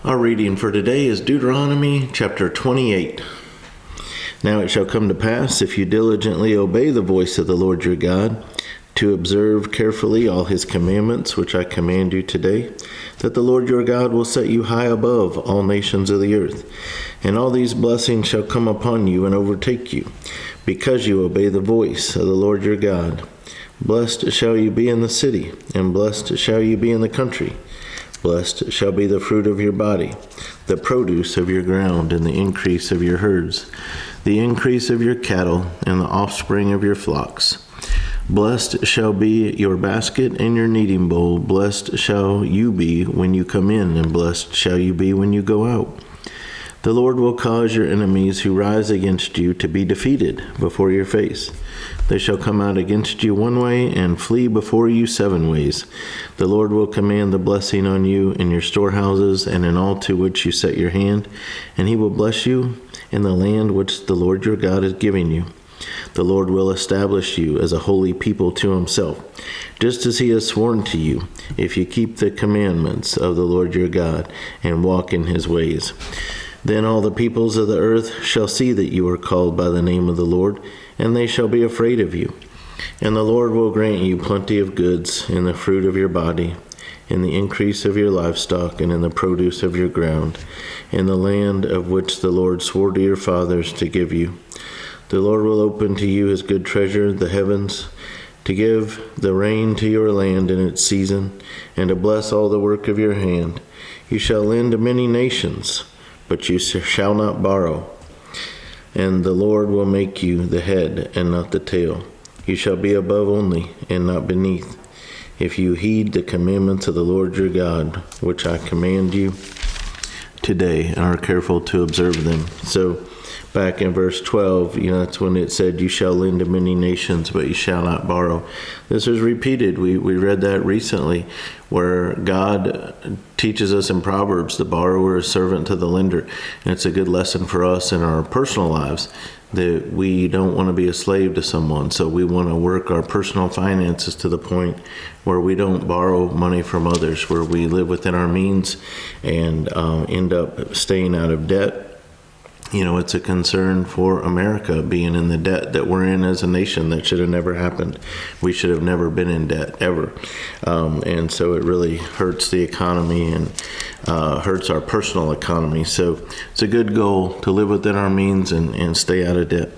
Our reading for today is Deuteronomy chapter 28. Now it shall come to pass, if you diligently obey the voice of the Lord your God, to observe carefully all his commandments which I command you today, that the Lord your God will set you high above all nations of the earth. And all these blessings shall come upon you and overtake you, because you obey the voice of the Lord your God. Blessed shall you be in the city, and blessed shall you be in the country. Blessed shall be the fruit of your body, the produce of your ground, and the increase of your herds, the increase of your cattle, and the offspring of your flocks. Blessed shall be your basket and your kneading bowl. Blessed shall you be when you come in, and blessed shall you be when you go out. The Lord will cause your enemies who rise against you to be defeated before your face. They shall come out against you one way and flee before you 7 ways. The Lord will command the blessing on you in your storehouses and in all to which you set your hand, and he will bless you in the land which the Lord your God is giving you. The Lord will establish you as a holy people to himself, just as he has sworn to you, if you keep the commandments of the Lord your God and walk in his ways. Then all the peoples of the earth shall see that you are called by the name of the Lord, and they shall be afraid of you. And the Lord will grant you plenty of goods in the fruit of your body, in the increase of your livestock, and in the produce of your ground, in the land of which the Lord swore to your fathers to give you. The Lord will open to you his good treasure, the heavens, to give the rain to your land in its season, and to bless all the work of your hand. You shall lend to many nations, but you shall not borrow. And the Lord will make you the head and not the tail. You shall be above only and not beneath, if you heed the commandments of the Lord your God, which I command you today, and are careful to observe them. So back in verse 12, that's when it said, you shall lend to many nations, but you shall not borrow. This is repeated. We read that recently, where God teaches us in Proverbs, the borrower is servant to the lender. And it's a good lesson for us in our personal lives, that we don't want to be a slave to someone. So we want to work our personal finances to the point where we don't borrow money from others, where we live within our means and end up staying out of debt. It's a concern for America being in the debt that we're in as a nation. That should have never happened. We should have never been in debt, ever. And so it really hurts the economy and hurts our personal economy. So it's a good goal to live within our means and stay out of debt.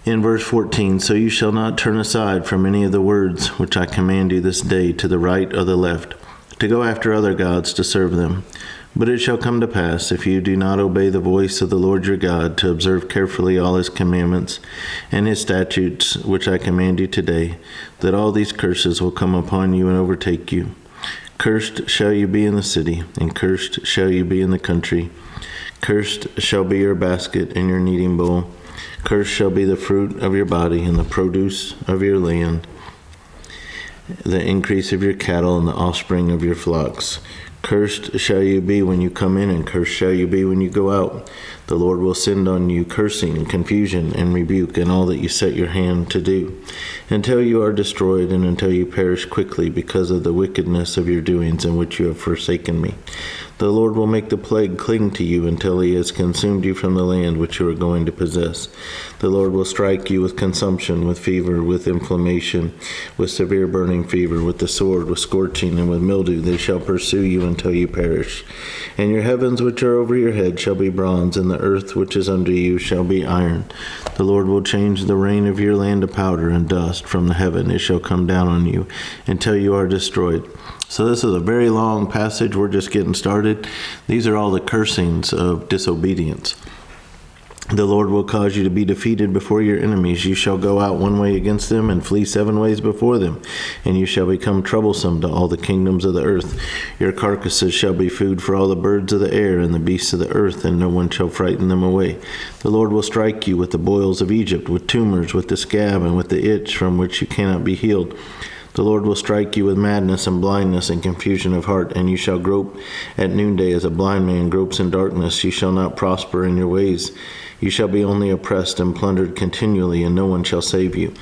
In verse 14, so you shall not turn aside from any of the words which I command you this day to the right or the left, to go after other gods to serve them. But it shall come to pass, if you do not obey the voice of the Lord your God, to observe carefully all his commandments and his statutes, which I command you today, that all these curses will come upon you and overtake you. Cursed shall you be in the city, and cursed shall you be in the country. Cursed shall be your basket and your kneading bowl. Cursed shall be the fruit of your body and the produce of your land, the increase of your cattle and the offspring of your flocks. Cursed shall you be when you come in, and cursed shall you be when you go out. The Lord will send on you cursing, confusion, and rebuke, and all that you set your hand to do, until you are destroyed, and until you perish quickly because of the wickedness of your doings in which you have forsaken me. The Lord will make the plague cling to you until he has consumed you from the land which you are going to possess. The Lord will strike you with consumption, with fever, with inflammation, with severe burning fever, with the sword, with scorching, and with mildew. They shall pursue you until you perish. And your heavens which are over your head shall be bronze, and the earth which is under you shall be iron. The Lord will change the rain of your land to powder and dust from the heaven. It shall come down on you until you are destroyed. So this is a very long passage. We're just getting started. These are all the cursings of disobedience. The Lord will cause you to be defeated before your enemies. You shall go out one way against them and flee 7 ways before them. And you shall become troublesome to all the kingdoms of the earth. Your carcasses shall be food for all the birds of the air and the beasts of the earth, and no one shall frighten them away. The Lord will strike you with the boils of Egypt, with tumors, with the scab, and with the itch from which you cannot be healed. The Lord will strike you with madness and blindness and confusion of heart, and you shall grope at noonday as a blind man gropes in darkness. You shall not prosper in your ways. You shall be only oppressed and plundered continually, and no one shall save you.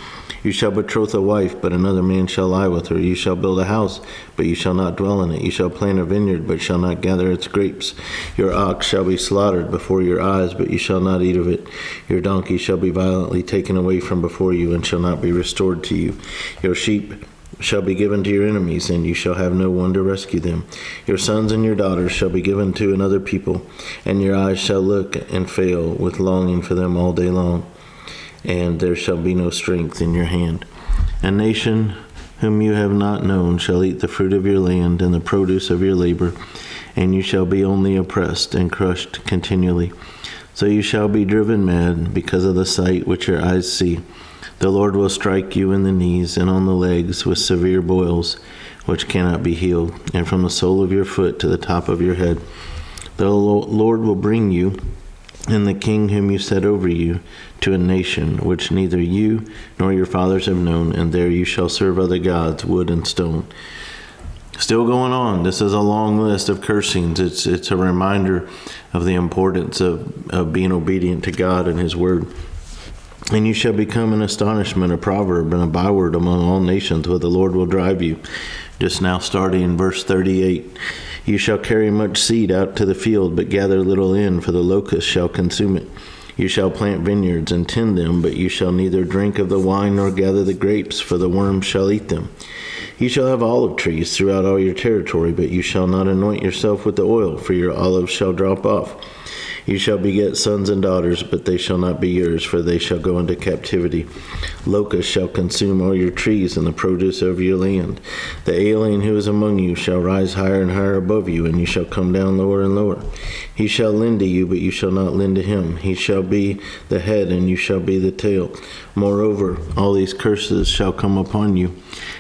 You shall betroth a wife, but another man shall lie with her. You shall build a house, but you shall not dwell in it. You shall plant a vineyard, but shall not gather its grapes. Your ox shall be slaughtered before your eyes, but you shall not eat of it. Your donkey shall be violently taken away from before you, and shall not be restored to you. Your sheep shall be given to your enemies, and you shall have no one to rescue them. Your sons and your daughters shall be given to another people, and your eyes shall look and fail with longing for them all day long, and there shall be no strength in your hand. A nation whom you have not known shall eat the fruit of your land and the produce of your labor, and you shall be only oppressed and crushed continually. So you shall be driven mad because of the sight which your eyes see. The Lord will strike you in the knees and on the legs with severe boils, which cannot be healed, and from the sole of your foot to the top of your head. The Lord will bring you and the king whom you set over you to a nation which neither you nor your fathers have known, and there you shall serve other gods, wood and stone. Still going on. This is a long list of cursings. It's a reminder of the importance of being obedient to God and his word. And you shall become an astonishment, a proverb, and a byword among all nations, where the Lord will drive you. Just now starting in verse 38. You shall carry much seed out to the field, but gather little in, for the locust shall consume it. You shall plant vineyards and tend them, but you shall neither drink of the wine nor gather the grapes, for the worms shall eat them. You shall have olive trees throughout all your territory, but you shall not anoint yourself with the oil, for your olives shall drop off. You shall beget sons and daughters, but they shall not be yours, for they shall go into captivity. Locusts shall consume all your trees and the produce of your land. The alien who is among you shall rise higher and higher above you, and you shall come down lower and lower. He shall lend to you, but you shall not lend to him. He shall be the head, and you shall be the tail. Moreover, all these curses shall come upon you,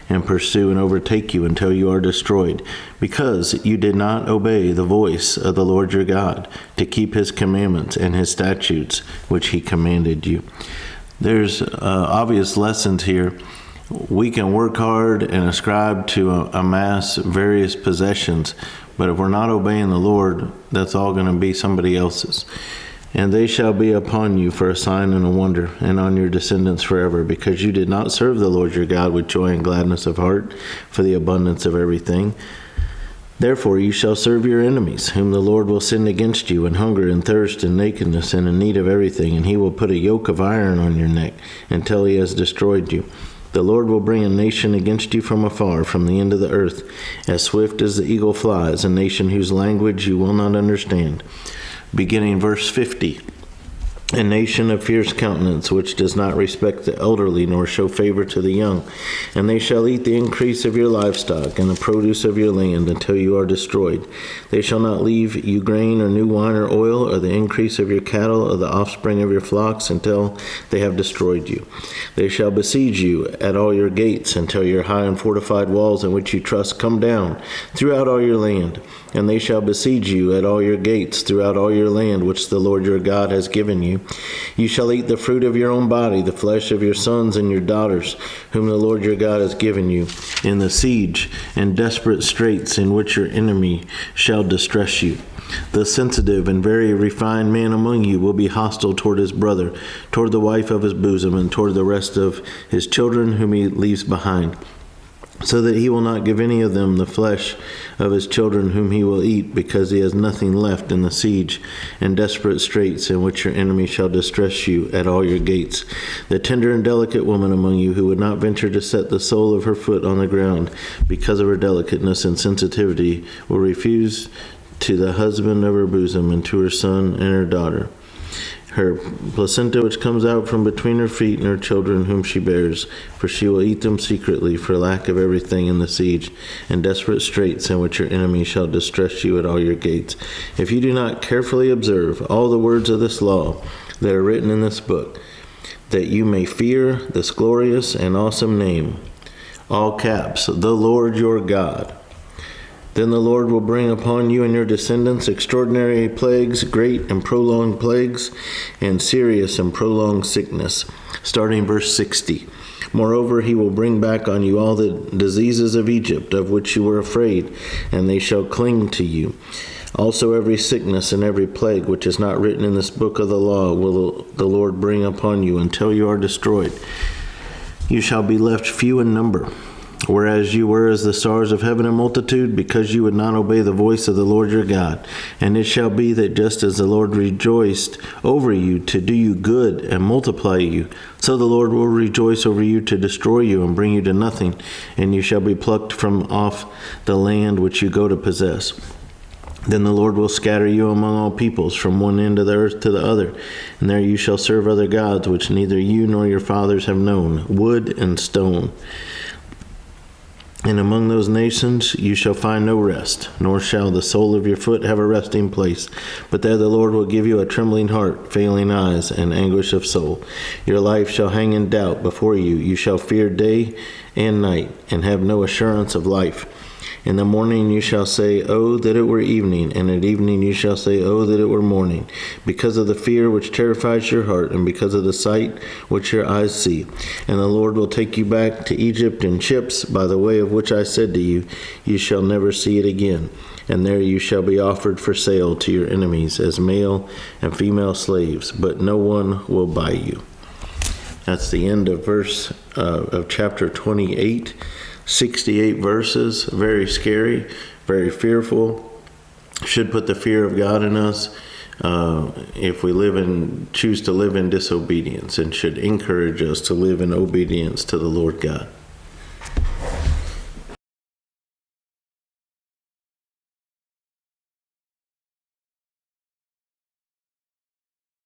and pursue and overtake you until you are destroyed, because you did not obey the voice of the Lord your God, to keep his commandments and his statutes, which he commanded you. There's obvious lessons here. We can work hard and ascribe to amass various possessions, but if we're not obeying the Lord, that's all going to be somebody else's. And they shall be upon you for a sign and a wonder, and on your descendants forever, because you did not serve the Lord your God with joy and gladness of heart for the abundance of everything. Therefore you shall serve your enemies, whom the Lord will send against you, in hunger and thirst and nakedness and in need of everything, and he will put a yoke of iron on your neck until he has destroyed you. The Lord will bring a nation against you from afar, from the end of the earth, as swift as the eagle flies, a nation whose language you will not understand. Beginning verse 50. A nation of fierce countenance, which does not respect the elderly, nor show favor to the young. And they shall eat the increase of your livestock, and the produce of your land, until you are destroyed. They shall not leave you grain, or new wine, or oil, or the increase of your cattle, or the offspring of your flocks, until they have destroyed you. They shall besiege you at all your gates, until your high and fortified walls in which you trust come down throughout all your land. And they shall besiege you at all your gates throughout all your land, which the Lord your God has given you. You shall eat the fruit of your own body, the flesh of your sons and your daughters, whom the Lord your God has given you, in the siege and desperate straits in which your enemy shall distress you. The sensitive and very refined man among you will be hostile toward his brother, toward the wife of his bosom, and toward the rest of his children whom he leaves behind, so that he will not give any of them the flesh of his children whom he will eat, because he has nothing left in the siege and desperate straits in which your enemy shall distress you at all your gates. The tender and delicate woman among you, who would not venture to set the sole of her foot on the ground because of her delicateness and sensitivity, will refuse to the husband of her bosom, and to her son and her daughter her placenta which comes out from between her feet, and her children whom she bears, for she will eat them secretly for lack of everything in the siege and desperate straits in which your enemy shall distress you at all your gates. If you do not carefully observe all the words of this law that are written in this book, that you may fear this glorious and awesome name, all caps, the Lord your God, then the Lord will bring upon you and your descendants extraordinary plagues, great and prolonged plagues, and serious and prolonged sickness. Starting verse 60. Moreover, he will bring back on you all the diseases of Egypt, of which you were afraid, and they shall cling to you. Also every sickness and every plague which is not written in this book of the law will the Lord bring upon you until you are destroyed. You shall be left few in number, whereas you were as the stars of heaven in multitude, because you would not obey the voice of the Lord your God. And it shall be that just as the Lord rejoiced over you to do you good and multiply you, so the Lord will rejoice over you to destroy you and bring you to nothing, and you shall be plucked from off the land which you go to possess. Then the Lord will scatter you among all peoples, from one end of the earth to the other, and there you shall serve other gods, which neither you nor your fathers have known, wood and stone. And among those nations you shall find no rest, nor shall the sole of your foot have a resting place. But there the Lord will give you a trembling heart, failing eyes, and anguish of soul. Your life shall hang in doubt before you. You shall fear day and night, and have no assurance of life. In the morning you shall say, Oh, that it were evening, and at evening you shall say, Oh, that it were morning, because of the fear which terrifies your heart, and because of the sight which your eyes see. And the Lord will take you back to Egypt in ships, by the way of which I said to you, You shall never see it again. And there you shall be offered for sale to your enemies as male and female slaves, but no one will buy you. That's the end of chapter 28. 68 verses, very scary, very fearful. Should put the fear of God in us if we choose to live in disobedience, and should encourage us to live in obedience to the Lord God.